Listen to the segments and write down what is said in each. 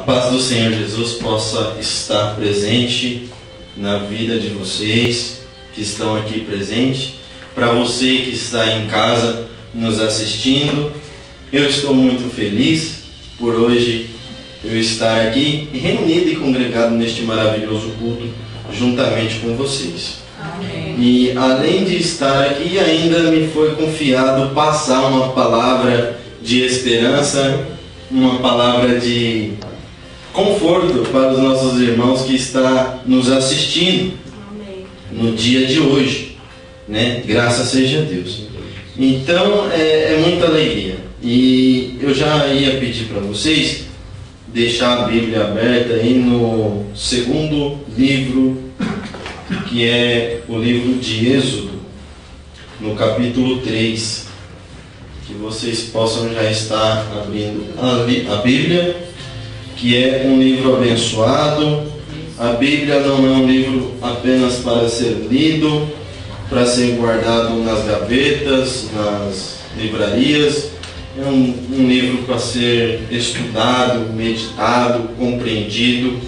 paz do Senhor Jesus possa estar presente na vida de vocês que estão aqui presentes. Para você que está em casa nos assistindo, eu estou muito feliz por hoje eu estar aqui reunido e congregado neste maravilhoso culto juntamente com vocês. Amém. E além de estar aqui, ainda me foi confiado passar uma palavra de esperança, uma palavra de conforto para os nossos irmãos que estão nos assistindo. Amém. No dia de hoje, né? Graças seja Deus. Então é muita alegria. E eu já ia pedir para vocês deixar a Bíblia aberta aí no segundo livro, que é o livro de Êxodo, no capítulo 3, que vocês possam já estar abrindo a Bíblia, que é um livro abençoado. A Bíblia não é um livro apenas para ser lido, para ser guardado nas gavetas, nas livrarias. É um livro para ser estudado, meditado, compreendido,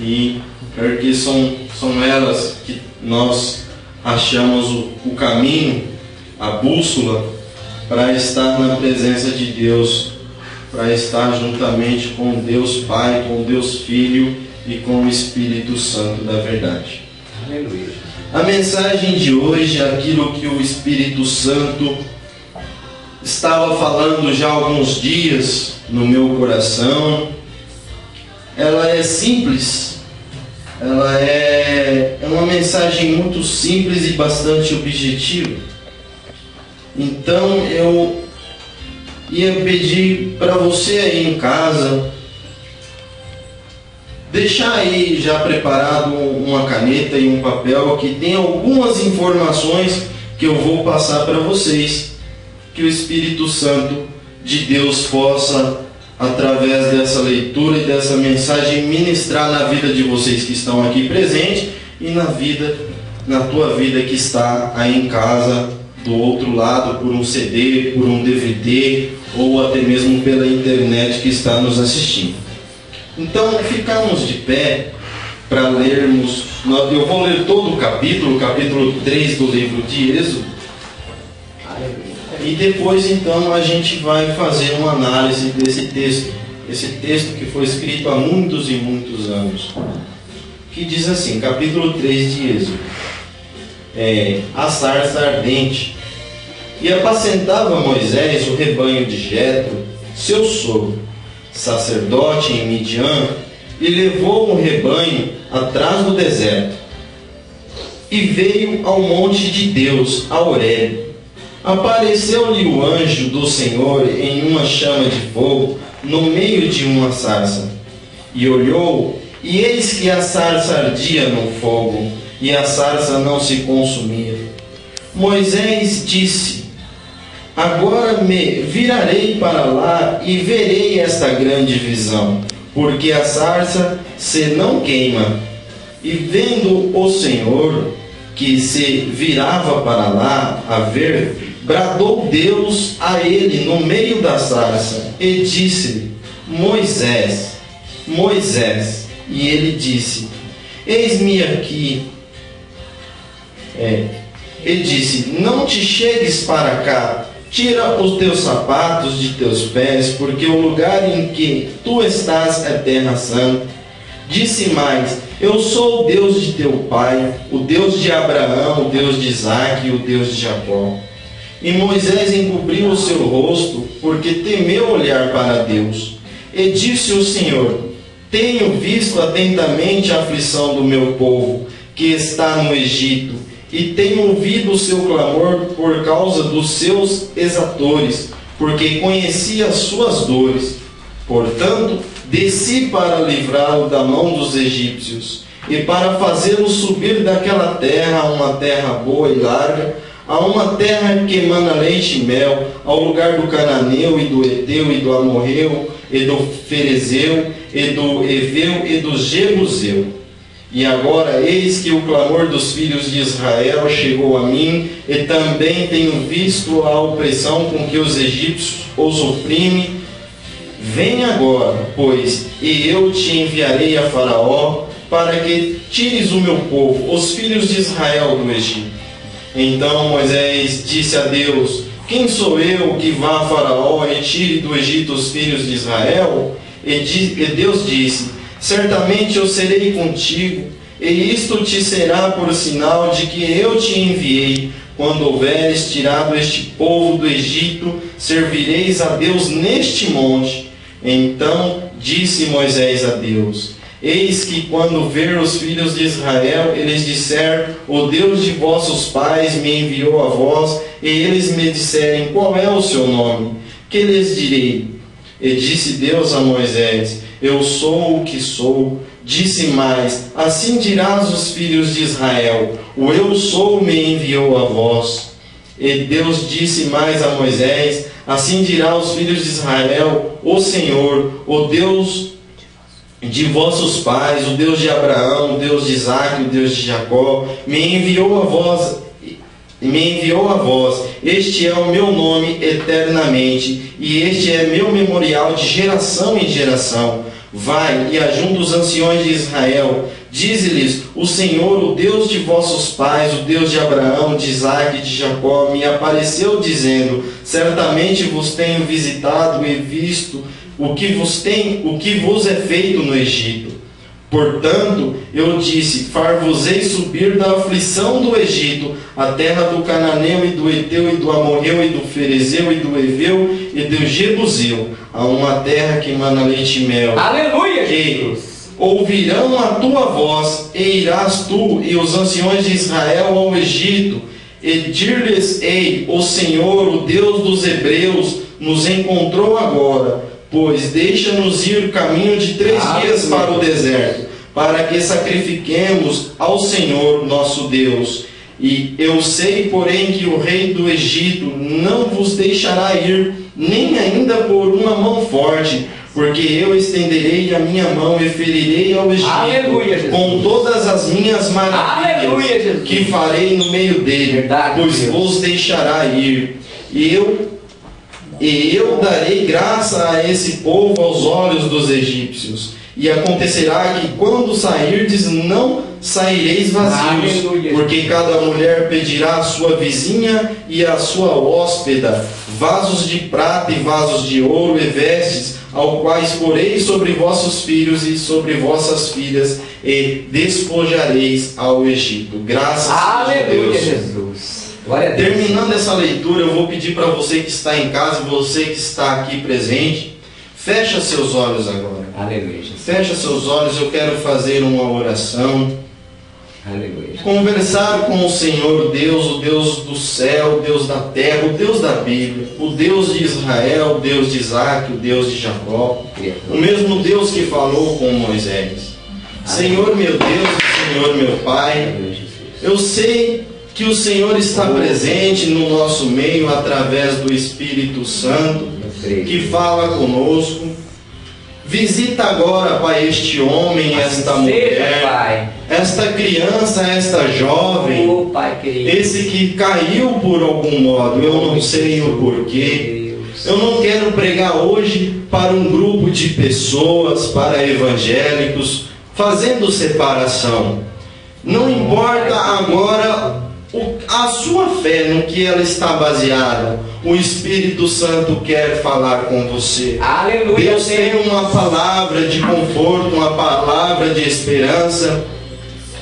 e porque são elas que nós achamos o caminho, a bússola para estar na presença de Deus, para estar juntamente com Deus Pai, com Deus Filho e com o Espírito Santo da verdade. Aleluia. A mensagem de hoje, aquilo que o Espírito Santo estava falando já há alguns dias no meu coração, ela é simples, ela é uma mensagem muito simples e bastante objetiva. Então eu ia pedir para você aí em casa deixar aí já preparado uma caneta e um papel que tem algumas informações que eu vou passar para vocês, que o Espírito Santo de Deus possa, através dessa leitura e dessa mensagem, ministrar na vida de vocês que estão aqui presentes e na tua vida que está aí em casa, do outro lado, por um CD, por um DVD ou até mesmo pela internet que está nos assistindo. Então, ficamos de pé para lermos. Eu vou ler todo o capítulo 3 do livro de Êxodo. E depois, então, a gente vai fazer uma análise desse texto. Esse texto que foi escrito há muitos e muitos anos. Que diz assim, capítulo 3 de Êxodo. A sarça ardente. E apacentava Moisés o rebanho de Jetro, seu sogro, sacerdote em Midian, e levou o rebanho atrás do deserto. E veio ao monte de Deus, a Horebe. Apareceu-lhe o anjo do Senhor em uma chama de fogo, no meio de uma sarça. E olhou, e eis que a sarça ardia no fogo, e a sarça não se consumia. Moisés disse: agora me virarei para lá e verei esta grande visão, porque a sarça se não queima. E vendo o Senhor que se virava para lá a ver, bradou Deus a ele no meio da sarça e disse-lhe: Moisés, Moisés. E ele disse: eis-me aqui. E disse: não te chegues para cá, tira os teus sapatos de teus pés, porque o lugar em que tu estás é terra santa. Disse mais: eu sou o Deus de teu pai, o Deus de Abraão, o Deus de Isaque e o Deus de Jacó. E Moisés encobriu o seu rosto, porque temeu olhar para Deus. E disse o Senhor: tenho visto atentamente a aflição do meu povo, que está no Egito, e tenho ouvido o seu clamor por causa dos seus exatores, porque conheci as suas dores. Portanto, desci para livrá-lo da mão dos egípcios, e para fazê-lo subir daquela terra a uma terra boa e larga, a uma terra que emana leite e mel, ao lugar do cananeu e do heteu e do amorreu e do ferezeu e do eveu e do jebuseu. E agora eis que o clamor dos filhos de Israel chegou a mim, e também tenho visto a opressão com que os egípcios os oprimem, Vem agora, pois, e eu te enviarei a Faraó, para que tires o meu povo, os filhos de Israel, do Egito. Então Moisés disse a Deus: quem sou eu que vá a Faraó e tire do Egito os filhos de Israel? E Deus disse: certamente eu serei contigo, e isto te será por sinal de que eu te enviei. Quando houveres tirado este povo do Egito, servireis a Deus neste monte. Então disse Moisés a Deus: eis que quando ver os filhos de Israel, eles disseram: o Deus de vossos pais me enviou a vós, e eles me disserem: qual é o seu nome? Que lhes direi? E disse Deus a Moisés: eu sou o que sou. Disse mais: assim dirás aos filhos de Israel: o eu sou me enviou a vós. E Deus disse mais a Moisés: assim dirá aos filhos de Israel: o Senhor, o Deus de vossos pais, o Deus de Abraão, o Deus de Isaque, o Deus de Jacó, me enviou a vós. Este é o meu nome eternamente, e este é meu memorial de geração em geração. Vai e ajunta os anciões de Israel, dize-lhes: o Senhor, o Deus de vossos pais, o Deus de Abraão, de Isaque e de Jacó, me apareceu dizendo: certamente vos tenho visitado e visto o que vos é feito no Egito. Portanto, eu disse: far-vos-ei subir da aflição do Egito, a terra do Cananeu e do Eteu e do Amorreu e do Ferezeu e do Eveu e do Jebuseu, a uma terra que mana leite e mel. Aleluia, Jesus! Ouvirão a tua voz, e irás tu e os anciões de Israel ao Egito, e dir-lhes-ei: o Senhor, o Deus dos Hebreus, nos encontrou agora. Pois deixa-nos ir caminho de 3 dias para o deserto, para que sacrifiquemos ao Senhor nosso Deus. E eu sei, porém, que o rei do Egito não vos deixará ir, nem ainda por uma mão forte, porque eu estenderei a minha mão e ferirei ao Egito. Aleluia, com todas as minhas maravilhas. Aleluia, que farei no meio dele. Verdade, pois Deus. vos deixará ir. E eu darei graça a esse povo aos olhos dos egípcios. E acontecerá que quando sairdes, não saireis vazios. Aleluia. Porque cada mulher pedirá à sua vizinha e à sua hóspeda vasos de prata e vasos de ouro e vestes, ao quais porei sobre vossos filhos e sobre vossas filhas, e despojareis ao Egito. Graças a Deus. Jesus. Glória a Deus. Terminando essa leitura, eu vou pedir para você que está em casa, você que está aqui presente, fecha seus olhos agora. Aleluia, Jesus. Fecha seus olhos, eu quero fazer uma oração. Aleluia. Conversar com o Senhor Deus, o Deus do céu, o Deus da terra, o Deus da Bíblia, o Deus de Israel, o Deus de Isaque, o Deus de Jacó, o mesmo Deus que falou com Moisés. Senhor meu Deus, Senhor meu Pai, eu sei que o Senhor está presente no nosso meio através do Espírito Santo, que fala conosco. Visita agora, Pai, este homem, esta mulher, esta criança, esta jovem, esse que caiu por algum modo, eu não sei o porquê. Eu não quero pregar hoje para um grupo de pessoas, para evangélicos, fazendo separação. Não importa agora a sua fé, no que ela está baseada. O Espírito Santo quer falar com você. Aleluia. Deus tem uma palavra de conforto, uma palavra de esperança.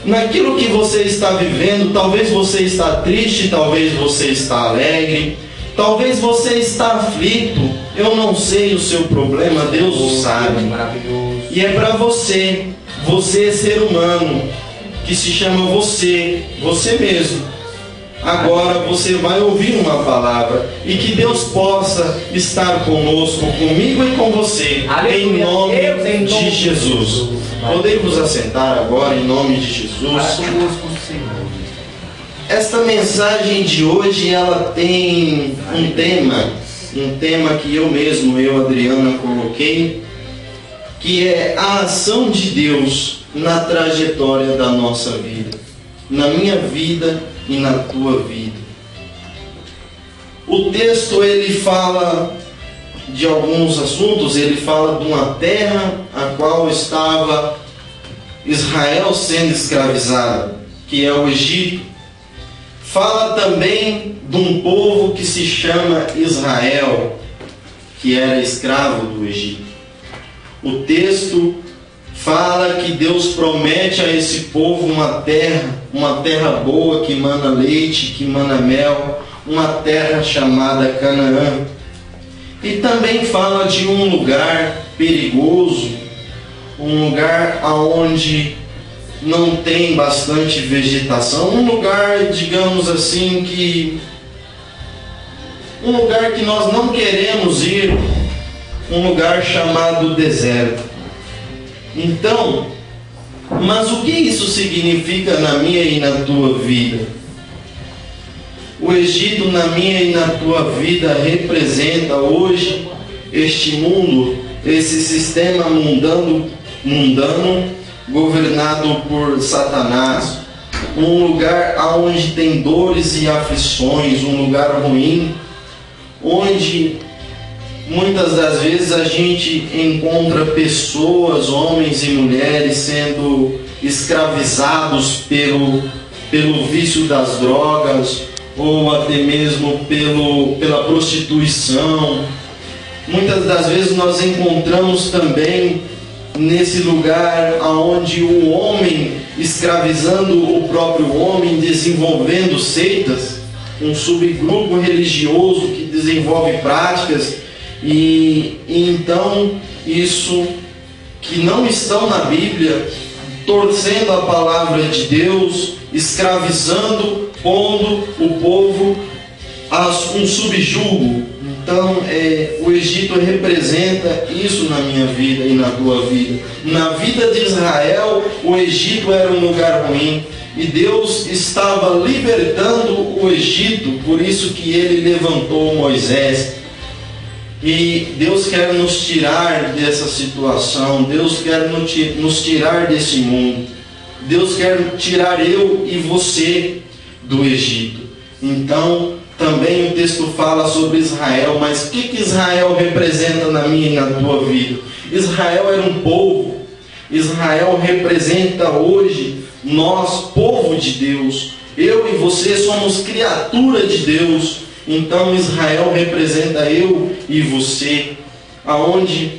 Naquilo que você está vivendo, talvez você está triste, talvez você está alegre, talvez você está aflito. Eu não sei o seu problema, Deus o sabe. E é para você, você ser humano, que se chama você mesmo. Agora você vai ouvir uma palavra, e que Deus possa estar conosco, comigo e com você. Aleluia. Em nome de Jesus. Podemos assentar agora em nome de Jesus. Esta mensagem de hoje, ela tem um tema que eu Adriana, coloquei, que é a ação de Deus na trajetória da nossa vida, na minha vida e na tua vida. O texto ele fala de alguns assuntos, ele fala de uma terra a qual estava Israel sendo escravizado, que é o Egito. Fala também de um povo que se chama Israel, que era escravo do Egito. O texto fala que Deus promete a esse povo uma terra boa, que mana leite, que mana mel, uma terra chamada Canaã. E também fala de um lugar perigoso, um lugar onde não tem bastante vegetação, um lugar, digamos assim, um lugar que nós não queremos ir, um lugar chamado deserto. Então, mas o que isso significa na minha e na tua vida? O Egito na minha e na tua vida representa hoje este mundo, esse sistema mundano governado por Satanás, um lugar onde tem dores e aflições, um lugar ruim, onde muitas das vezes a gente encontra pessoas, homens e mulheres, sendo escravizados pelo vício das drogas, ou até mesmo pela prostituição. Muitas das vezes nós encontramos também nesse lugar onde o homem escravizando o próprio homem, desenvolvendo seitas, um subgrupo religioso que desenvolve práticas e então isso que não estão na Bíblia, torcendo a palavra de Deus, escravizando, pondo o povo a um subjugo. Então, o Egito representa isso na minha vida e na tua vida. Na vida de Israel, o Egito era um lugar ruim e Deus estava libertando o Egito, por isso que ele levantou Moisés. E Deus quer nos tirar dessa situação, Deus quer nos tirar desse mundo. Deus quer tirar eu e você do Egito. Então, também o texto fala sobre Israel, mas o que Israel representa na minha e na tua vida? Israel era um povo. Israel representa hoje nós, povo de Deus. Eu e você somos criatura de Deus. Então Israel representa eu e você, aonde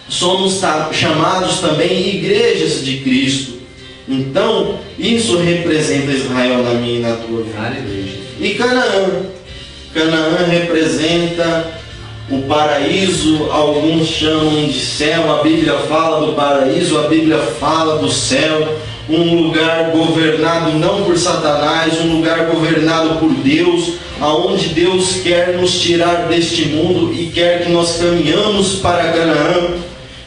somos chamados também igrejas de Cristo. Então isso representa Israel na minha e na tua vida. E Canaã representa o paraíso, alguns chamam de céu, a Bíblia fala do paraíso, a Bíblia fala do céu, um lugar governado não por Satanás, um lugar governado por Deus, aonde Deus quer nos tirar deste mundo e quer que nós caminhamos para Canaã,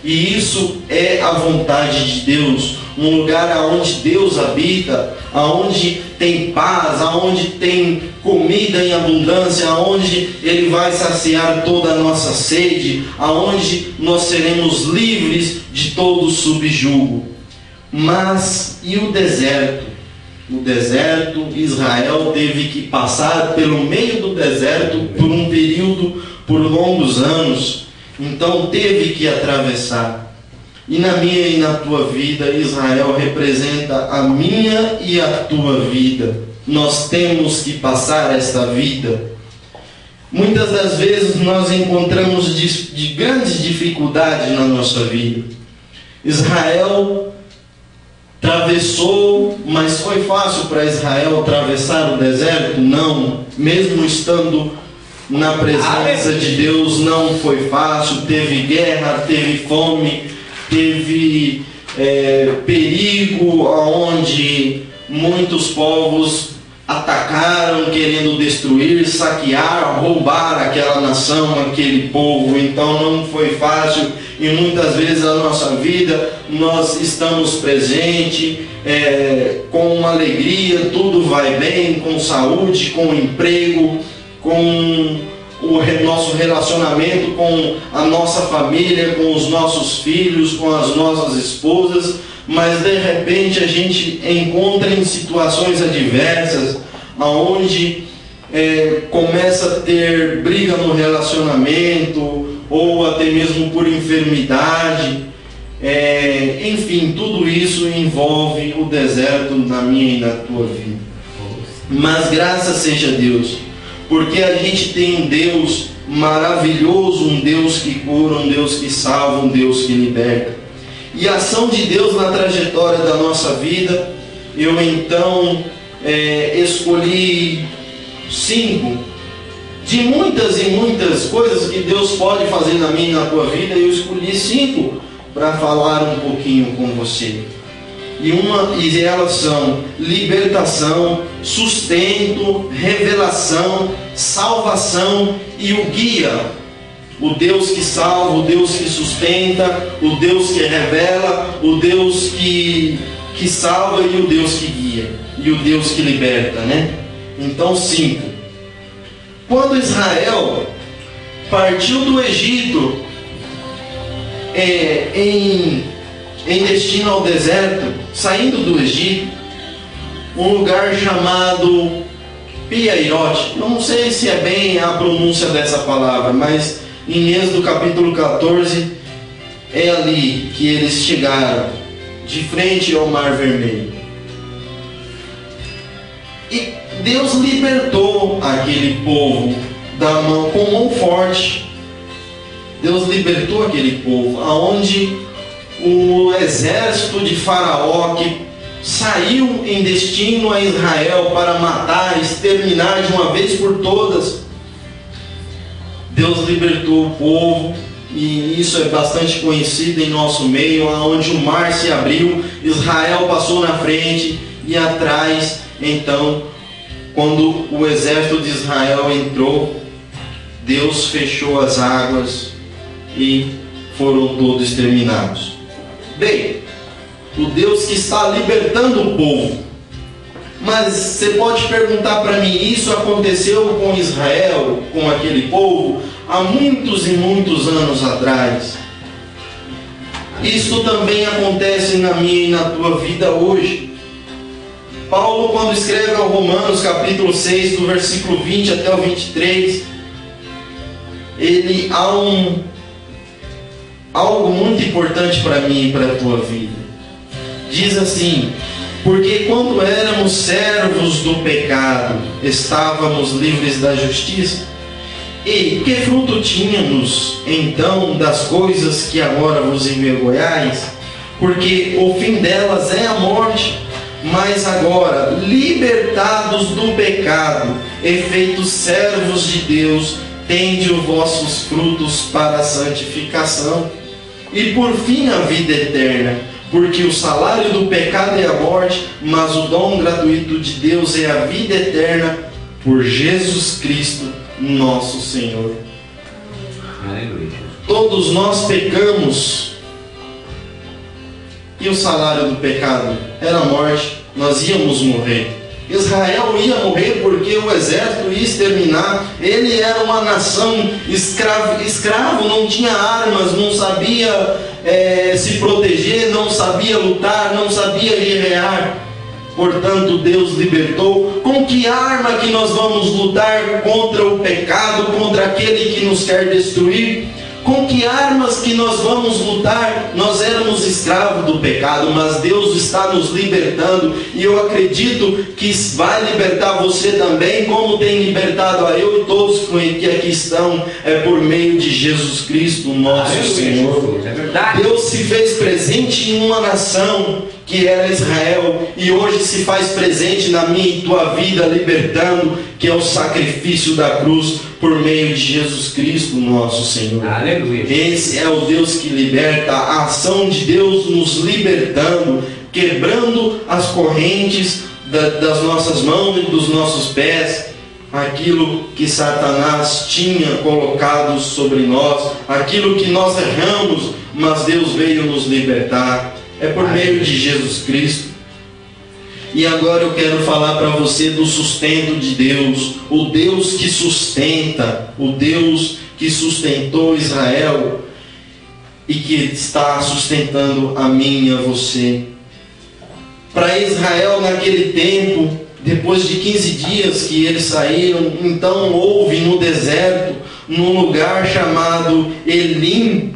e isso é a vontade de Deus, um lugar aonde Deus habita, aonde tem paz, aonde tem comida em abundância, aonde Ele vai saciar toda a nossa sede, aonde nós seremos livres de todo subjugo. Mas e o deserto? O deserto, Israel teve que passar pelo meio do deserto por um período, por longos anos. Então teve que atravessar. E na minha e na tua vida, Israel representa a minha e a tua vida. Nós temos que passar esta vida. Muitas das vezes nós encontramos de grandes dificuldades na nossa vida. Israel atravessou, mas foi fácil para Israel atravessar o deserto? Não. Mesmo estando na presença de Deus, não foi fácil. Teve guerra, teve fome, teve perigo, onde muitos povos atacaram, querendo destruir, saquear, roubar aquela nação, aquele povo. Então não foi fácil, e muitas vezes a nossa vida nós estamos presentes, com uma alegria, tudo vai bem, com saúde, com emprego, com o nosso relacionamento com a nossa família, com os nossos filhos, com as nossas esposas, mas de repente a gente encontra em situações adversas, aonde começa a ter briga no relacionamento, ou até mesmo por enfermidade. Enfim, tudo isso envolve o deserto na minha e na tua vida. Mas graças seja Deus, porque a gente tem um Deus maravilhoso, um Deus que cura, um Deus que salva, um Deus que liberta. E a ação de Deus na trajetória da nossa vida, eu então escolhi 5 de muitas e muitas coisas que Deus pode fazer na minha e na tua vida. Eu escolhi 5 para falar um pouquinho com você. E elas são libertação, sustento, revelação, salvação e o guia. O Deus que salva, o Deus que sustenta, o Deus que revela, o Deus que salva e o Deus que guia. E o Deus que liberta, né? Então 5. Quando Israel partiu do Egito em destino ao deserto, saindo do Egito, um lugar chamado Piairote. Eu não sei se é bem a pronúncia dessa palavra, mas em Êxodo capítulo 14 é ali que eles chegaram, de frente ao Mar Vermelho. E Deus libertou aquele povo da mão, com mão forte. Deus libertou aquele povo, aonde o exército de Faraó, que saiu em destino a Israel para matar, exterminar de uma vez por todas, Deus libertou o povo. E isso é bastante conhecido em nosso meio, onde o mar se abriu, Israel passou na frente e atrás. Então, quando o exército de Israel entrou, Deus fechou as águas e foram todos exterminados. Bem, o Deus que está libertando o povo. Mas você pode perguntar para mim, isso aconteceu com Israel, com aquele povo, há muitos e muitos anos atrás. Isso também acontece na minha e na tua vida hoje. Paulo, quando escreve ao Romanos capítulo 6, do versículo 20 até o 23, ele há algo muito importante para mim e para a tua vida. Diz assim: porque quando éramos servos do pecado, estávamos livres da justiça. E que fruto tínhamos então das coisas que agora vos envergonhais? Porque o fim delas é a morte. Mas agora, libertados do pecado e feitos servos de Deus, tende os vossos frutos para a santificação e por fim a vida eterna. Porque o salário do pecado é a morte, mas o dom gratuito de Deus é a vida eterna por Jesus Cristo, nosso Senhor. Aleluia. Todos nós pecamos e o salário do pecado era a morte. Nós íamos morrer. Israel ia morrer porque o exército ia exterminar. Ele era uma nação escravo, não tinha armas, não sabia se proteger, não sabia lutar, não sabia guerrear. Portanto, Deus libertou. Com que arma que nós vamos lutar contra o pecado, contra aquele que nos quer destruir? Com que armas que nós vamos lutar? Nós éramos escravos do pecado, mas Deus está nos libertando, e eu acredito que vai libertar você também, como tem libertado a eu e todos que aqui estão, por meio de Jesus Cristo, nosso Senhor. É verdade. Deus se fez presente em uma nação que era Israel, e hoje se faz presente na minha e tua vida, libertando, que é o sacrifício da cruz por meio de Jesus Cristo, nosso Senhor. Aleluia. Esse é o Deus que liberta, a ação de Deus nos libertando, quebrando as correntes das nossas mãos e dos nossos pés, aquilo que Satanás tinha colocado sobre nós, aquilo que nós erramos, mas Deus veio nos libertar. É por meio de Jesus Cristo. E agora eu quero falar para você do sustento de Deus, o Deus que sustenta, o Deus que sustentou Israel e que está sustentando a mim e a você. Para Israel naquele tempo, depois de 15 dias que eles saíram, então houve no deserto num lugar chamado Elim,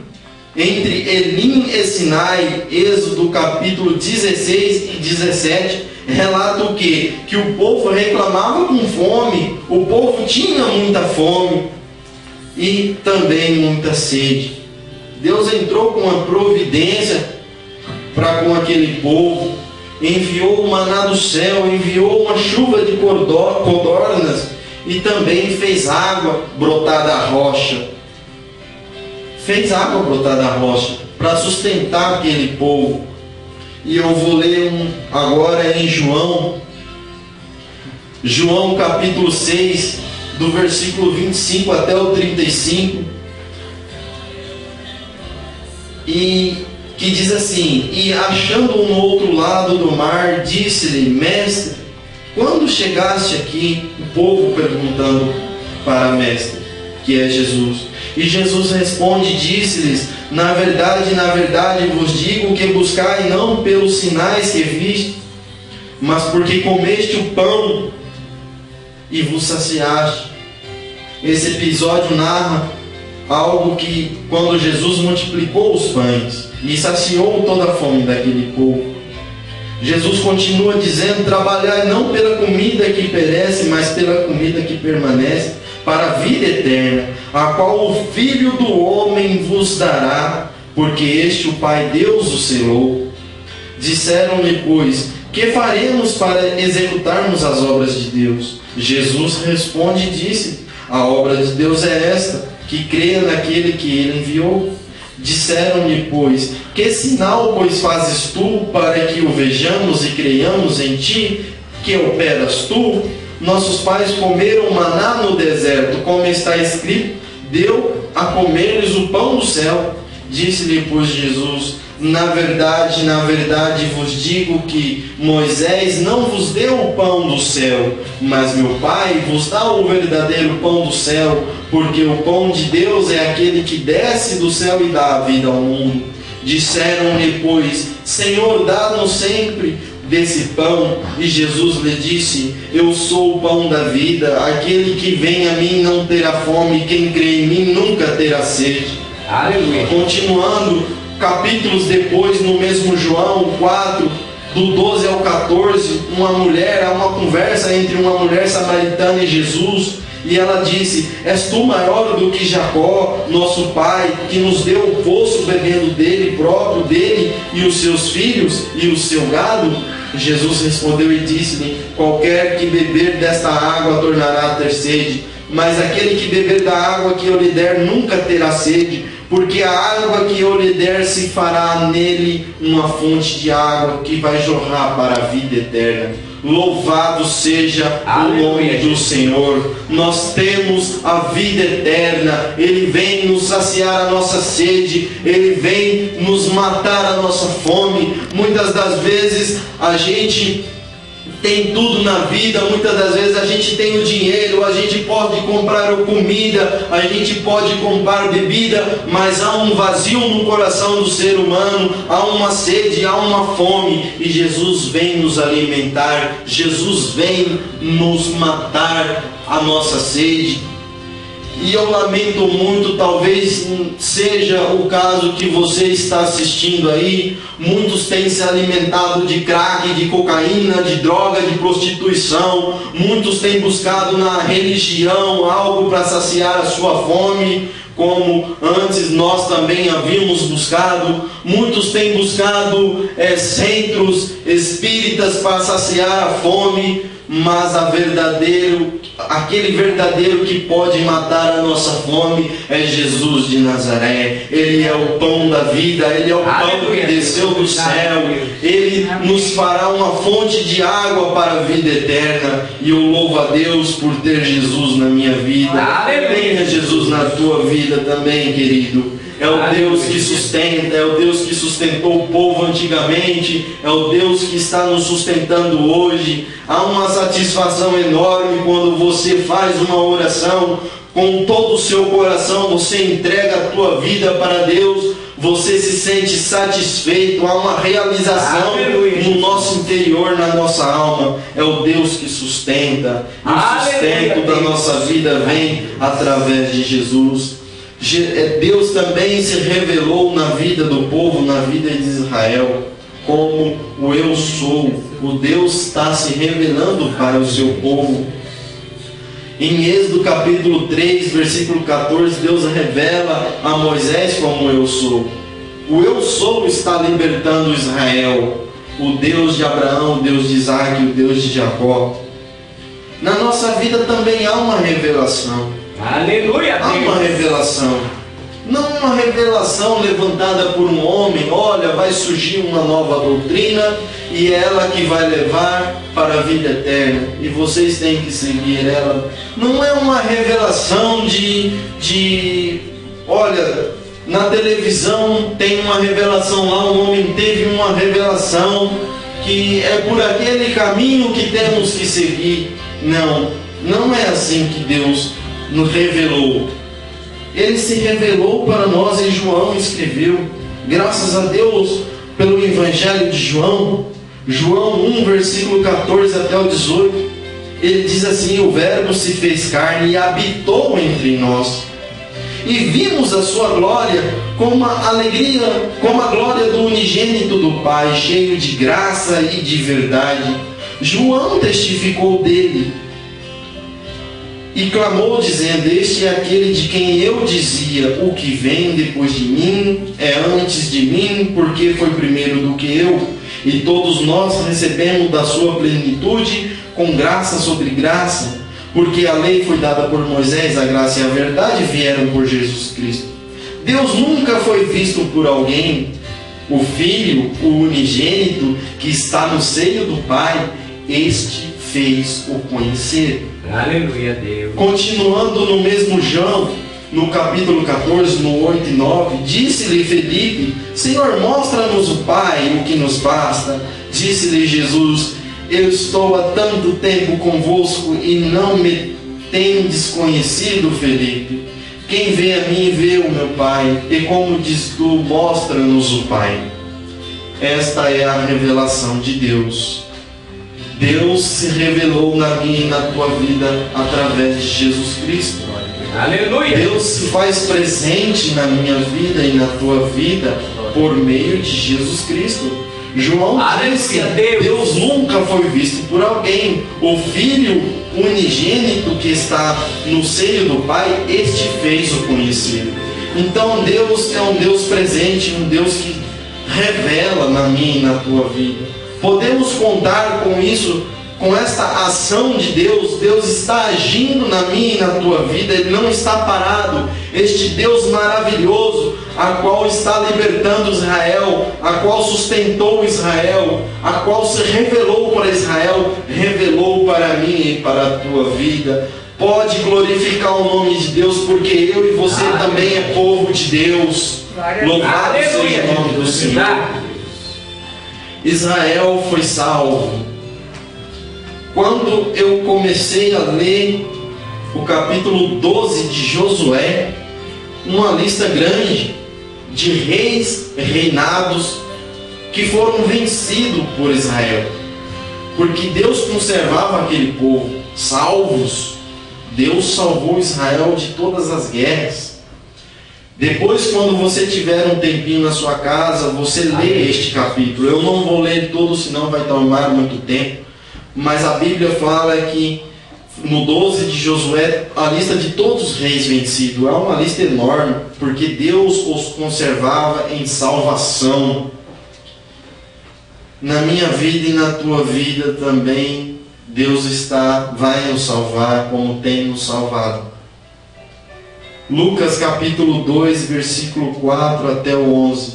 entre Elim e Sinai. Êxodo capítulo 16 e 17, relata o quê? Que o povo reclamava com fome, o povo tinha muita fome e também muita sede. Deus entrou com uma providência para com aquele povo, enviou o maná do céu, enviou uma chuva de codornas e também fez água brotar da rocha. Fez água brotar da rocha para sustentar aquele povo. E eu vou ler agora em João capítulo 6, do versículo 25 até o 35, e que diz assim: E achando-o no outro lado do mar, disse-lhe: Mestre, quando chegaste aqui? O povo perguntando para mestre, que é Jesus. E Jesus responde e disse-lhes: na verdade vos digo que buscai não pelos sinais que viste, mas porque comeste o pão e vos saciaste. Esse episódio narra algo que, quando Jesus multiplicou os pães e saciou toda a fome daquele povo, Jesus continua dizendo: trabalhai não pela comida que perece, mas pela comida que permanece, para a vida eterna, a qual o Filho do Homem vos dará, porque este o Pai Deus o selou. Disseram-lhe, pois: que faremos para executarmos as obras de Deus? Jesus responde e disse: a obra de Deus é esta, que creia naquele que ele enviou. Disseram-lhe, pois: que sinal, pois, fazes tu, para que o vejamos e creiamos em ti? Que operas tu? Nossos pais comeram maná no deserto, como está escrito: deu a comer-lhes o pão do céu. Disse-lhe, pois, Jesus: na verdade vos digo que Moisés não vos deu o pão do céu, mas meu Pai vos dá o verdadeiro pão do céu, porque o pão de Deus é aquele que desce do céu e dá a vida ao mundo. Disseram-lhe, pois: Senhor, dá-nos sempre desse pão. E Jesus lhe disse: eu sou o pão da vida, aquele que vem a mim não terá fome, quem crê em mim nunca terá sede. Aleluia. Continuando, capítulos depois, no mesmo João 4, do 12 ao 14, há uma conversa entre uma mulher samaritana e Jesus, e ela disse: és tu maior do que Jacó, nosso pai, que nos deu o poço bebendo dele próprio, dele e os seus filhos e o seu gado? Jesus respondeu e disse-lhe: qualquer que beber desta água tornará a ter sede, mas aquele que beber da água que eu lhe der nunca terá sede, porque a água que eu lhe der se fará nele uma fonte de água que vai jorrar para a vida eterna. Louvado seja o nome do Senhor. Nós temos a vida eterna. Ele vem nos saciar a nossa sede, Ele vem nos matar a nossa fome. Muitas das vezes a gente tem tudo na vida, muitas das vezes a gente tem o dinheiro, a gente pode comprar comida, a gente pode comprar bebida, mas há um vazio no coração do ser humano, há uma sede, há uma fome, e Jesus vem nos alimentar, Jesus vem nos matar a nossa sede. E eu lamento muito, talvez seja o caso que você está assistindo aí. Muitos têm se alimentado de crack, de cocaína, de droga, de prostituição. Muitos têm buscado na religião algo para saciar a sua fome, como antes nós também havíamos buscado. Muitos têm buscado centros espíritas para saciar a fome, mas aquele verdadeiro que pode matar a nossa fome é Jesus de Nazaré. Ele é o pão da vida, Ele é o pão que desceu do céu. Ele nos fará uma fonte de água para a vida eterna. E eu louvo a Deus por ter Jesus na minha vida. Tenha Jesus na tua vida também, querido. É o Deus que sustenta, é o Deus que sustentou o povo antigamente, é o Deus que está nos sustentando hoje. Há uma satisfação enorme quando você faz uma oração com todo o seu coração, você entrega a tua vida para Deus, você se sente satisfeito, há uma realização no nosso interior, na nossa alma. É o Deus que sustenta, e o sustento da nossa vida vem através de Jesus. Deus também se revelou na vida do povo, na vida de Israel, como o Eu Sou. O Deus está se revelando para o seu povo. Em Êxodo capítulo 3, versículo 14, Deus revela a Moisés como Eu Sou. O Eu Sou está libertando Israel, o Deus de Abraão, o Deus de Isaac, o Deus de Jacó. Na nossa vida também há uma revelação. Aleluia! Há uma revelação. Não uma revelação levantada por um homem, olha, vai surgir uma nova doutrina e é ela que vai levar para a vida eterna e vocês têm que seguir ela. Não é uma revelação olha, na televisão tem uma revelação lá, um homem teve uma revelação que é por aquele caminho que temos que seguir. Não, não é assim que Deus nos revelou. Ele se revelou para nós e João escreveu. Graças a Deus pelo Evangelho de João. João 1, versículo 14 até o 18. Ele diz assim: o Verbo se fez carne e habitou entre nós. E vimos a sua glória como a alegria, como a glória do unigênito do Pai, cheio de graça e de verdade. João testificou dele e clamou dizendo: este é aquele de quem eu dizia, o que vem depois de mim é antes de mim, porque foi primeiro do que eu. E todos nós recebemos da sua plenitude com graça sobre graça, porque a lei foi dada por Moisés, a graça e a verdade vieram por Jesus Cristo. Deus nunca foi visto por alguém. O Filho, o unigênito, que está no seio do Pai, este fez o conhecer. Aleluia, Deus. Continuando no mesmo João, no capítulo 14, no 8 e 9, disse-lhe Felipe: Senhor, mostra-nos o Pai, o que nos basta. Disse-lhe Jesus: eu estou há tanto tempo convosco e não me tendes conhecido, Felipe. Quem vê a mim vê o meu Pai, e como diz tu, mostra-nos o Pai. Esta é a revelação de Deus. Deus se revelou na minha e na tua vida através de Jesus Cristo. Aleluia! Deus se faz presente na minha vida e na tua vida por meio de Jesus Cristo. João disse: Deus nunca foi visto por alguém. O Filho unigênito que está no seio do Pai, este fez o conhecido. Então Deus é um Deus presente, um Deus que revela na minha e na tua vida. Podemos contar com isso, com esta ação de Deus. Deus está agindo na minha e na tua vida. Ele não está parado. Este Deus maravilhoso, a qual está libertando Israel, a qual sustentou Israel, a qual se revelou para Israel, revelou para mim e para a tua vida. Pode glorificar o nome de Deus, porque eu e você também é povo de Deus. Louvado seja o nome do Senhor. Israel foi salvo. Quando eu comecei a ler o capítulo 12 de Josué, uma lista grande de reis, reinados que foram vencidos por Israel, porque Deus conservava aquele povo salvos. Deus salvou Israel de todas as guerras. Depois, quando você tiver um tempinho na sua casa, você lê este capítulo. Eu não vou ler todo, senão vai tomar muito tempo. Mas a Bíblia fala que no 12 de Josué, a lista de todos os reis vencidos. É uma lista enorme, porque Deus os conservava em salvação. Na minha vida e na tua vida também, Deus vai nos salvar como tem nos salvado. Lucas capítulo 2, versículo 4 até o 11.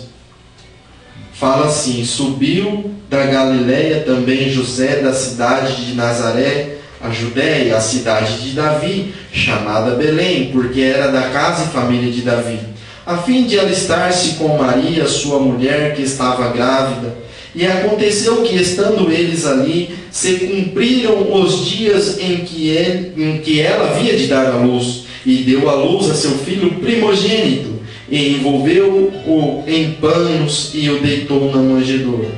Fala assim: subiu da Galileia também José da cidade de Nazaré, a Judéia, a cidade de Davi, chamada Belém, porque era da casa e família de Davi, a fim de alistar-se com Maria, sua mulher, que estava grávida. E aconteceu que, estando eles ali, se cumpriram os dias em que ela havia de dar à luz, e deu à luz a seu filho primogênito, e envolveu-o em panos e o deitou na manjedoura,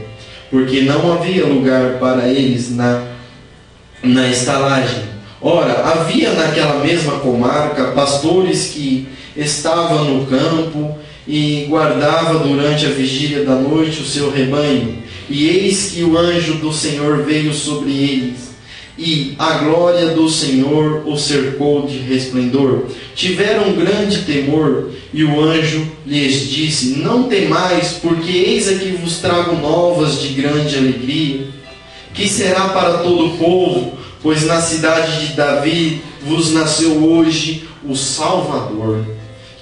porque não havia lugar para eles na estalagem. Ora, havia naquela mesma comarca pastores que estavam no campo e guardava durante a vigília da noite o seu rebanho. E eis que o anjo do Senhor veio sobre eles, e a glória do Senhor o cercou de resplendor. Tiveram grande temor, e o anjo lhes disse: não temais, porque eis aqui vos trago novas de grande alegria, que será para todo o povo, pois na cidade de Davi vos nasceu hoje o Salvador,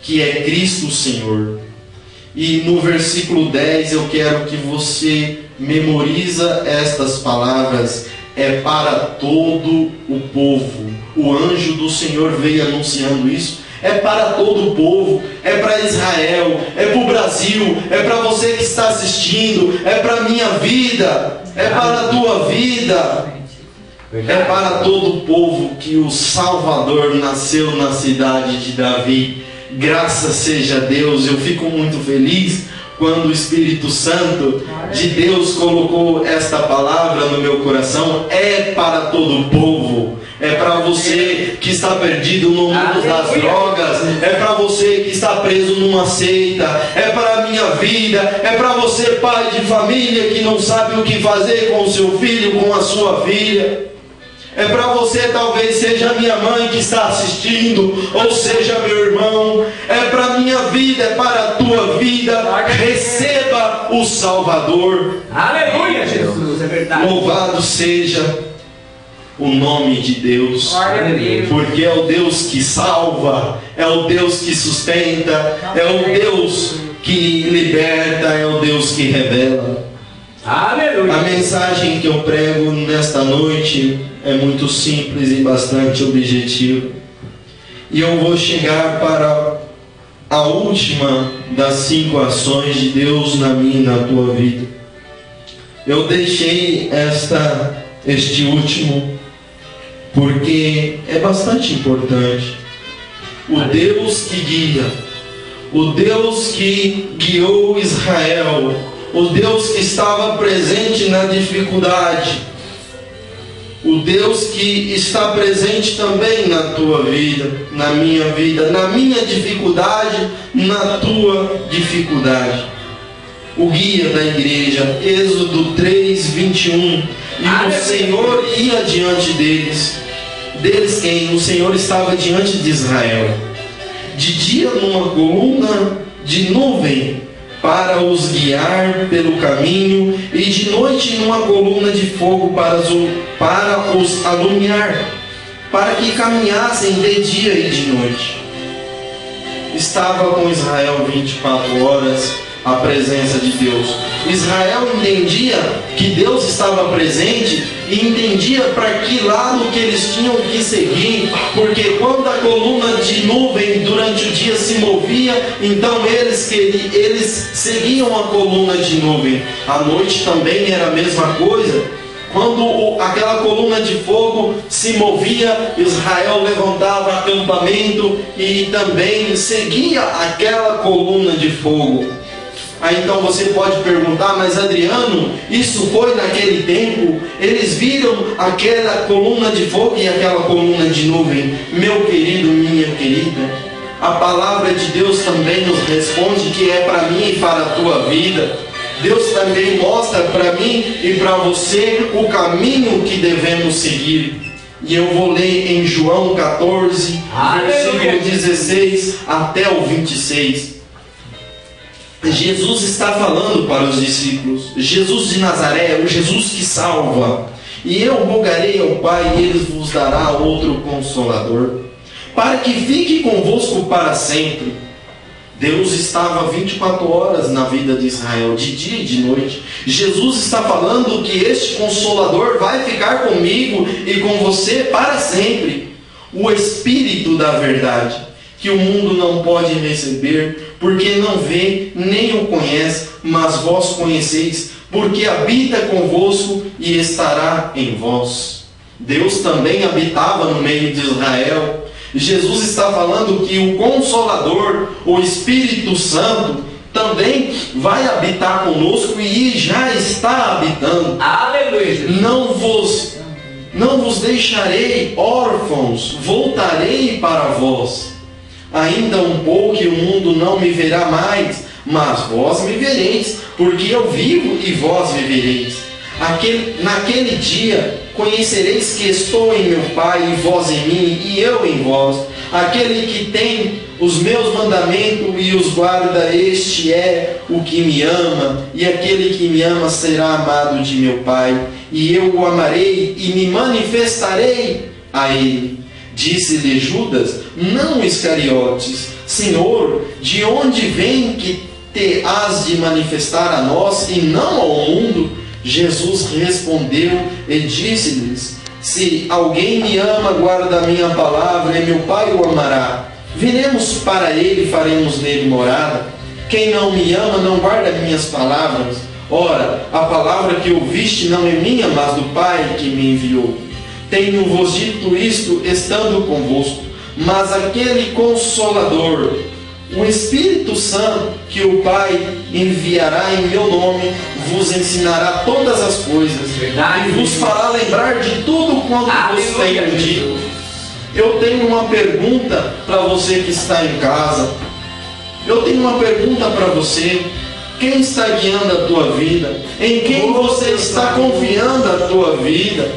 que é Cristo o Senhor. E no versículo 10 eu quero que você memoriza estas palavras: é para todo o povo. O anjo do Senhor veio anunciando isso. É para todo o povo, é para Israel, é para o Brasil, é para você que está assistindo, é para a minha vida, é para a tua vida, é para todo o povo que o Salvador nasceu na cidade de Davi. Graças seja a Deus. Eu fico muito feliz quando o Espírito Santo de Deus colocou esta palavra no meu coração. É para todo o povo. É para você que está perdido no mundo das drogas. É para você que está preso numa seita. É para a minha vida. É para você, pai de família, que não sabe o que fazer com o seu filho, com a sua filha. É para você, talvez seja a minha mãe que está assistindo, ou seja meu irmão. É para a minha vida, é para a tua vida. Receba o Salvador. Aleluia, Jesus, é verdade. Louvado seja o nome de Deus, porque é o Deus que salva, é o Deus que sustenta, é o Deus que liberta, é o Deus que revela. Aleluia. A mensagem que eu prego nesta noite é muito simples e bastante objetiva. E eu vou chegar para a última das 5 ações de Deus na minha e na tua vida. Eu deixei este último porque é bastante importante. O Deus que guia, o Deus que guiou Israel, o Deus que estava presente na dificuldade, o Deus que está presente também na tua vida, na minha dificuldade, na tua dificuldade. O guia da igreja, Êxodo 3, 21. E o Senhor ia diante deles. Deles quem? O Senhor estava diante de Israel. De dia numa coluna de nuvem, para os guiar pelo caminho, e de noite numa coluna de fogo para os alumiar, para que caminhassem de dia e de noite. Estava com Israel 24 horas a presença de Deus. Israel entendia que Deus estava presente e entendia para que lado que eles tinham que seguir, porque quando a coluna de nuvem durante o dia se movia, então eles seguiam a coluna de nuvem. À noite também era a mesma coisa. Quando aquela coluna de fogo se movia, Israel levantava acampamento e também seguia aquela coluna de fogo. Aí então você pode perguntar: mas Adriano, isso foi naquele tempo? Eles viram aquela coluna de fogo e aquela coluna de nuvem? Meu querido, minha querida, a palavra de Deus também nos responde que é para mim e para a tua vida. Deus também mostra para mim e para você o caminho que devemos seguir. E eu vou ler em João 14, versículo 16 até o 26. Jesus está falando para os discípulos. Jesus de Nazaré, o Jesus que salva. E eu rogarei ao Pai, e Ele vos dará outro Consolador, para que fique convosco para sempre. Deus estava 24 horas na vida de Israel, de dia e de noite. Jesus está falando que este Consolador vai ficar comigo e com você para sempre. O Espírito da verdade, que o mundo não pode receber, porque não vê nem o conhece, mas vós conheceis, porque habita convosco e estará em vós. Deus também habitava no meio de Israel. Jesus está falando que o Consolador, o Espírito Santo, também vai habitar conosco e já está habitando. Aleluia. Não vos deixarei órfãos, voltarei para vós. Ainda um pouco e o mundo não me verá mais, mas vós me vereis, porque eu vivo e vós vivereis. Naquele dia conhecereis que estou em meu Pai, e vós em mim, e eu em vós. Aquele que tem os meus mandamentos e os guarda, este é o que me ama, e aquele que me ama será amado de meu Pai, e eu o amarei e me manifestarei a ele. Disse-lhe Judas, não Iscariotes: Senhor, de onde vem que te has de manifestar a nós e não ao mundo? Jesus respondeu e disse-lhes: se alguém me ama, guarda a minha palavra, e meu Pai o amará. Viremos para ele e faremos nele morada. Quem não me ama não guarda minhas palavras. Ora, a palavra que ouviste não é minha, mas do Pai que me enviou. Tenho-vos dito isto estando convosco. Mas aquele Consolador, o Espírito Santo, que o Pai enviará em meu nome, vos ensinará todas as coisas, verdade, e vos fará lembrar de tudo quanto vos tenho dito. Eu tenho uma pergunta para você que está em casa. Eu tenho uma pergunta para você. Quem está guiando a tua vida? Em quem você está confiando a tua vida?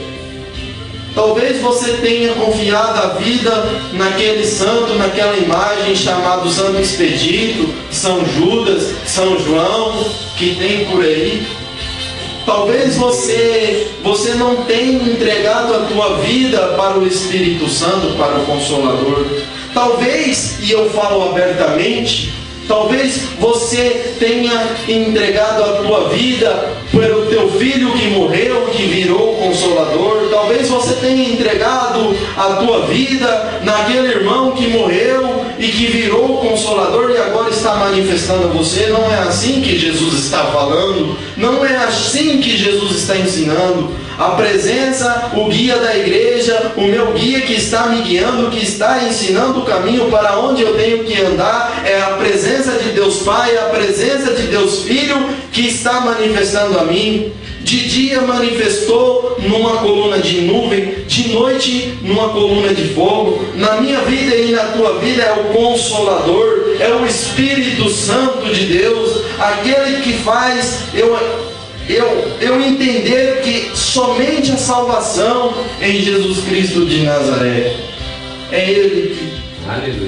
Talvez você tenha confiado a vida naquele santo, naquela imagem chamado Santo Expedito, São Judas, São João, que tem por aí. Talvez você não tenha entregado a tua vida para o Espírito Santo, para o Consolador. Talvez, e eu falo abertamente, talvez você tenha entregado a tua vida pelo teu filho que morreu, que virou Consolador. Talvez você tenha entregado a tua vida naquele irmão que morreu e que virou Consolador e agora está manifestando a você. Não é assim que Jesus está falando. Não é assim que Jesus está ensinando. A presença, o guia da igreja, o meu guia que está me guiando, que está ensinando o caminho para onde eu tenho que andar, é a presença de Deus Pai, a presença de Deus Filho que está manifestando a mim. De dia manifestou numa coluna de nuvem, de noite numa coluna de fogo. Na minha vida e na tua vida é o Consolador, é o Espírito Santo de Deus, aquele que faz eu entender que somente a salvação em Jesus Cristo de Nazaré. É Ele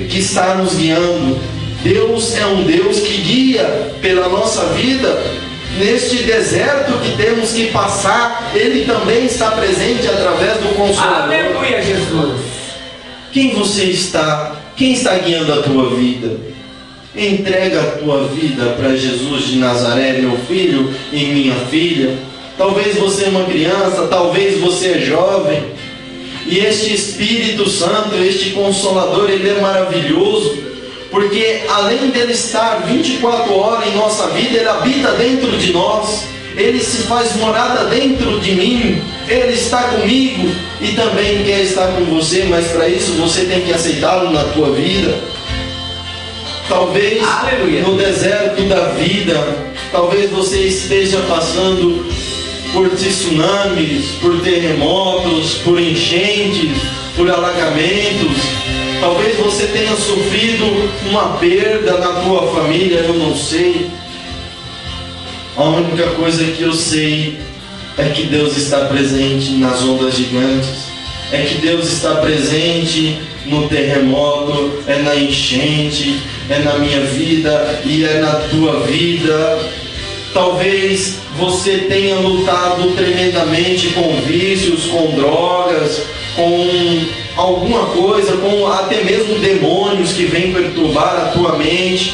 que está nos guiando. Deus é um Deus que guia pela nossa vida. Neste deserto que temos que passar, Ele também está presente através do Consolador. Aleluia, Jesus. Quem você está? Quem está guiando a tua vida? Entrega a tua vida para Jesus de Nazaré, meu filho e minha filha. Talvez você é uma criança, talvez você é jovem. E este Espírito Santo, este Consolador, ele é maravilhoso. Porque além dele estar 24 horas em nossa vida, ele habita dentro de nós. Ele se faz morada dentro de mim. Ele está comigo e também quer estar com você. Mas para isso você tem que aceitá-lo na tua vida. Talvez no deserto da vida, talvez você esteja passando por tsunamis, por terremotos, por enchentes, por alagamentos. Talvez você tenha sofrido uma perda na tua família, eu não sei. A única coisa que eu sei é que Deus está presente nas ondas gigantes. É que Deus está presente no terremoto, é na enchente, é na minha vida e é na tua vida. Talvez você tenha lutado tremendamente com vícios, com drogas, com alguma coisa, com até mesmo demônios que vêm perturbar a tua mente.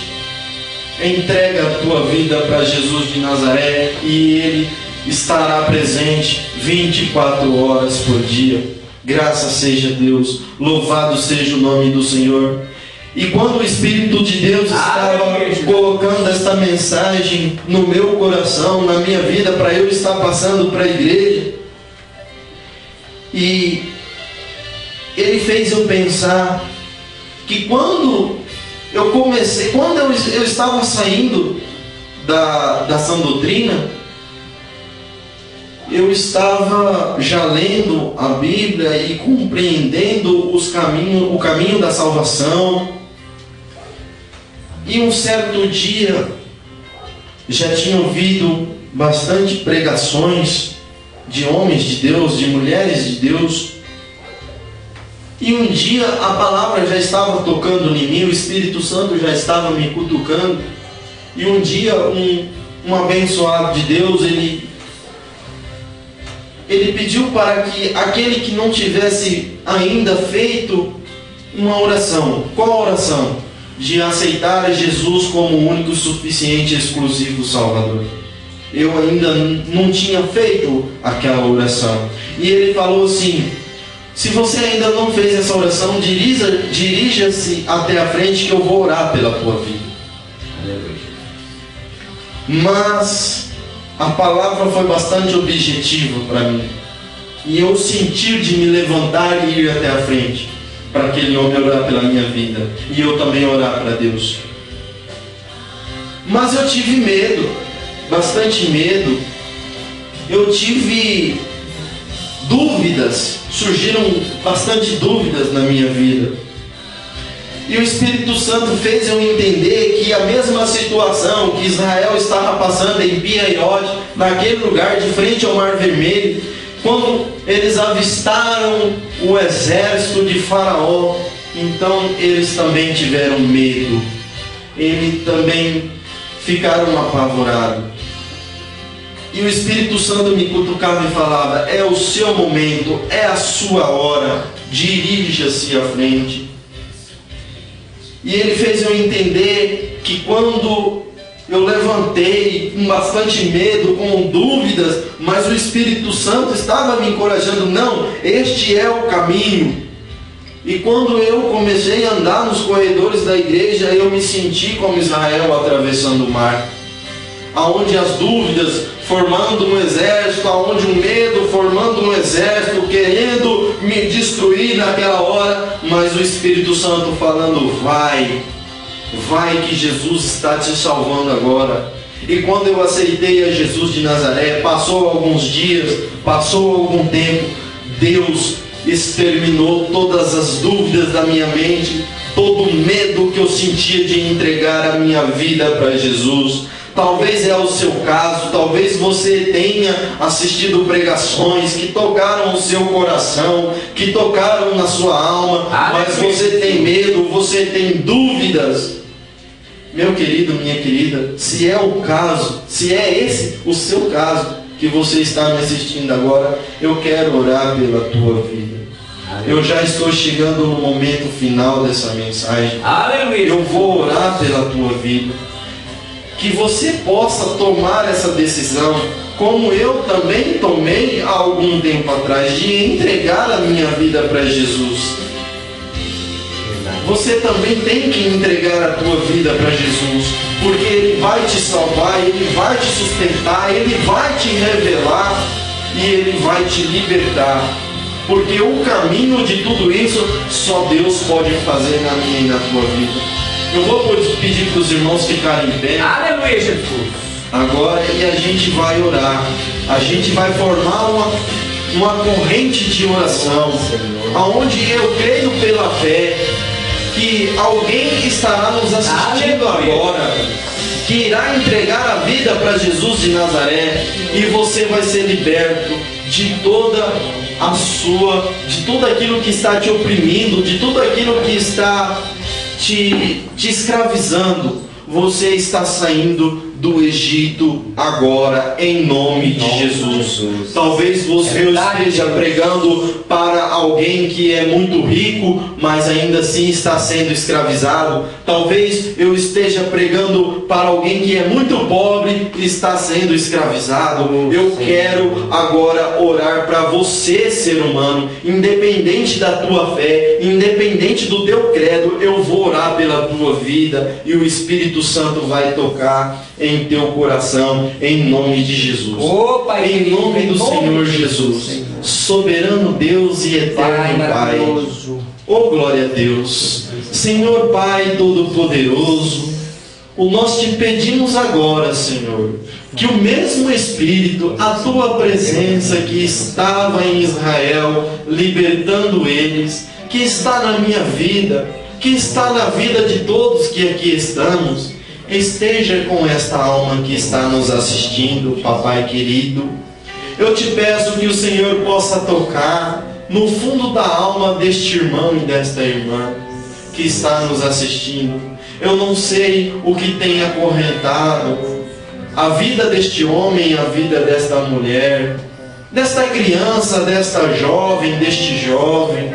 Entrega a tua vida para Jesus de Nazaré e Ele estará presente 24 horas por dia. Graças seja Deus, louvado seja o nome do Senhor. E quando o Espírito de Deus estava colocando esta mensagem no meu coração, na minha vida, para eu estar passando para a igreja, e Ele fez eu pensar que quando eu estava saindo da sã doutrina, eu estava já lendo a Bíblia e compreendendo o caminho da salvação. E um certo dia, já tinha ouvido bastante pregações de homens de Deus, de mulheres de Deus. E um dia a palavra já estava tocando em mim, o Espírito Santo já estava me cutucando. E um dia um abençoado de Deus, ele pediu para que aquele que não tivesse ainda feito uma oração. Qual a oração? De aceitar Jesus como o único, suficiente e exclusivo Salvador. Eu ainda não tinha feito aquela oração. E ele falou assim: se você ainda não fez essa oração, dirija-se até a frente que eu vou orar pela tua vida. Mas a palavra foi bastante objetiva para mim. E eu senti de me levantar e ir até a frente para aquele homem orar pela minha vida. E eu também orar para Deus. Mas eu tive medo, bastante medo. Eu tive dúvidas, surgiram bastante dúvidas na minha vida. E o Espírito Santo fez eu entender que a mesma situação que Israel estava passando em Pi-Hairode, naquele lugar de frente ao Mar Vermelho, quando eles avistaram o exército de Faraó, então eles também tiveram medo. Eles também ficaram apavorados. E o Espírito Santo me cutucava e falava: é o seu momento, é a sua hora, dirija-se à frente. E ele fez eu entender que quando eu levantei com bastante medo, com dúvidas, mas o Espírito Santo estava me encorajando: não, este é o caminho. E quando eu comecei a andar nos corredores da igreja, eu me senti como Israel atravessando o mar, aonde as dúvidas formando um exército, aonde o medo formando um exército, querendo me destruir naquela hora, mas o Espírito Santo falando: vai que Jesus está te salvando agora. E quando eu aceitei a Jesus de Nazaré, passou alguns dias, passou algum tempo, Deus exterminou todas as dúvidas da minha mente, todo o medo que eu sentia de entregar a minha vida para Jesus. Talvez é o seu caso, talvez você tenha assistido pregações que tocaram o seu coração, que tocaram na sua alma, mas você tem medo, você tem dúvidas. Meu querido, minha querida, se é o caso, se é esse o seu caso que você está me assistindo agora, eu quero orar pela tua vida. Eu já estou chegando no momento final dessa mensagem. Eu vou orar pela tua vida. Que você possa tomar essa decisão, como eu também tomei há algum tempo atrás, de entregar a minha vida para Jesus. Você também tem que entregar a tua vida para Jesus, porque Ele vai te salvar, Ele vai te sustentar, Ele vai te revelar e Ele vai te libertar. Porque o caminho de tudo isso só Deus pode fazer na minha e na tua vida. Eu vou pedir para os irmãos ficarem em pé. Aleluia, Jesus. Agora, e a gente vai orar. A gente vai formar uma corrente de oração, aonde eu creio pela fé que alguém estará nos assistindo agora, que irá entregar a vida para Jesus de Nazaré, e você vai ser liberto de tudo aquilo que está te oprimindo, de tudo aquilo que está te escravizando. Você está saindo do Egito agora, em nome de Jesus. Talvez você esteja pregando para alguém que é muito rico, mas ainda assim está sendo escravizado. Talvez eu esteja pregando para alguém que é muito pobre e está sendo escravizado. Eu quero agora orar para você, ser humano, independente da tua fé, independente do teu credo. Eu vou orar pela tua vida e o Espírito Santo vai tocar em teu coração, em nome de Jesus. Em nome do Senhor Jesus, soberano Deus e eterno Pai. Oh, glória a Deus. Senhor Pai Todo-Poderoso, nós te pedimos agora, Senhor, que o mesmo Espírito, a tua presença que estava em Israel, libertando eles, que está na minha vida, que está na vida de todos que aqui estamos, esteja com esta alma que está nos assistindo, Papai querido. Eu te peço que o Senhor possa tocar no fundo da alma deste irmão e desta irmã que está nos assistindo. Eu não sei o que tem acorrentado a vida deste homem, a vida desta mulher, desta criança, desta jovem, deste jovem.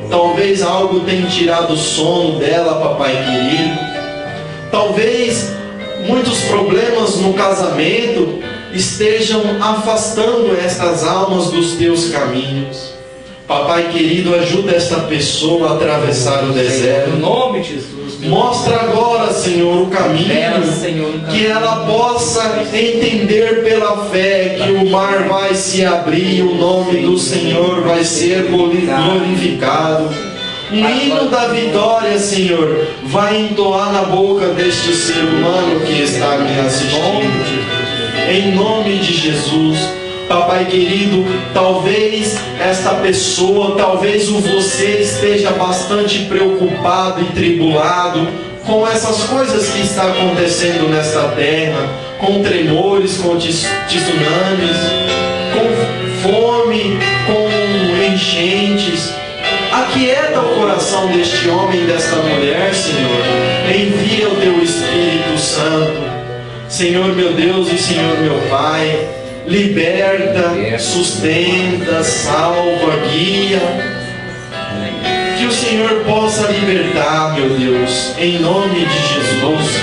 Talvez algo tenha tirado o sono dela, Papai querido. Talvez muitos problemas no casamento estejam afastando estas almas dos teus caminhos. Papai querido, ajuda esta pessoa a atravessar o deserto. No nome de Jesus. Mostra agora, Senhor, o caminho, que ela possa entender pela fé que o mar vai se abrir e o nome do Senhor vai ser glorificado. Um hino da vitória, Senhor, vai entoar na boca deste ser humano que está me assistindo. Em nome de Jesus. Papai querido, talvez esta pessoa, talvez você esteja bastante preocupado e tribulado com essas coisas que está acontecendo nesta terra, com tremores, com tsunamis, com fome, com enchentes. Aquieta o coração deste homem e desta mulher, Senhor. Envia o teu Espírito Santo. Senhor meu Deus e Senhor meu Pai, liberta, sustenta, salva, guia. Que o Senhor possa libertar, meu Deus, em nome de Jesus.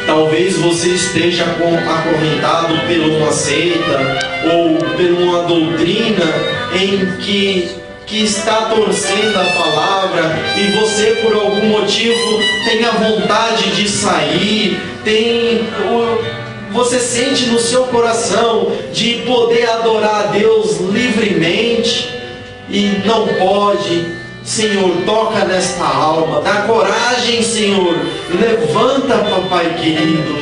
Talvez você esteja acorrentado por uma seita ou por uma doutrina em que está torcendo a palavra e você por algum motivo tem a vontade de sair, você sente no seu coração de poder adorar a Deus livremente e não pode. Senhor, toca nesta alma, dá coragem, Senhor, levanta, Papai querido,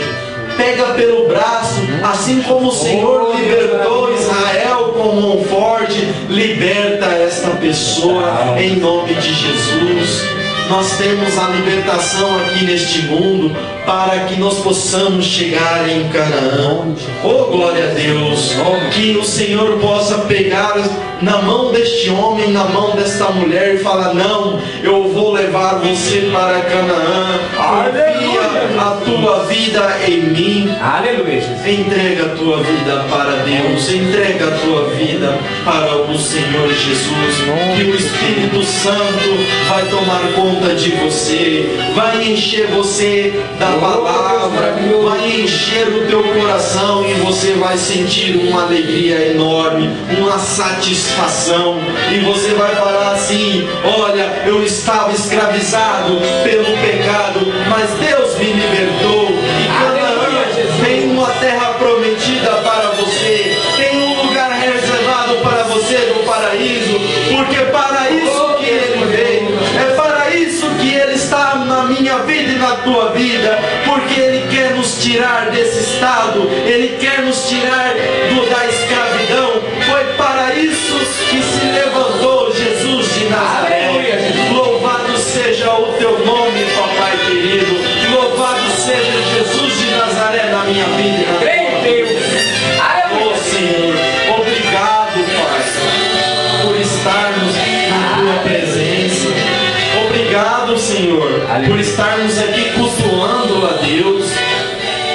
pega pelo braço, assim como o Senhor libertou Israel com mão forte, liberta esta pessoa em nome de Jesus. Nós temos a libertação aqui neste mundo para que nós possamos chegar em Canaã. Oh, glória a Deus! Que o Senhor possa pegar na mão deste homem, na mão desta mulher e falar: não, eu vou levar você para Canaã. Confia a tua vida em mim. Aleluia. Entrega a tua vida para Deus, entrega a tua vida para o Senhor Jesus. Que o Espírito Santo vai tomar conta de você, vai encher você da palavra, vai encher o teu coração e você vai sentir uma alegria enorme, uma satisfação, e você vai falar assim: olha, eu estava escravizado pelo pecado, mas Deus me libertou, e Canaã tem uma terra prometida para você, tem um lugar reservado para você no paraíso, porque para isso que Ele veio, é para isso que Ele está na minha vida e na tua vida, porque Ele quer nos tirar desse estado, Ele quer nos tirar da escravidão. Foi para isso que se levantou Jesus de Nazaré. Louvado seja o teu nome, Papai querido, louvado seja Jesus de Nazaré na minha vida e na tua vida. Oh Senhor, obrigado, Pai, por estarmos na tua presença. Obrigado, Senhor, por estarmos aqui cultuando a Deus.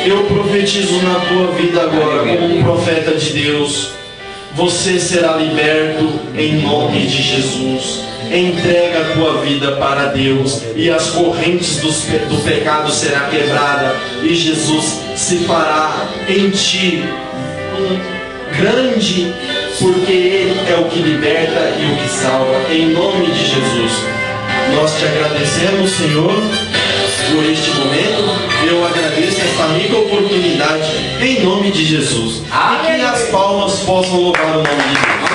Eu profetizo na tua vida agora, como um profeta de Deus. Você será liberto em nome de Jesus. Entrega a tua vida para Deus e as correntes do pecado serão quebradas, e Jesus se fará em ti grande, porque Ele é o que liberta e o que salva. Em nome de Jesus, nós te agradecemos, Senhor, por este momento. Eu agradeço esta amiga oportunidade em nome de Jesus. E que as palmas possam louvar o nome de Deus.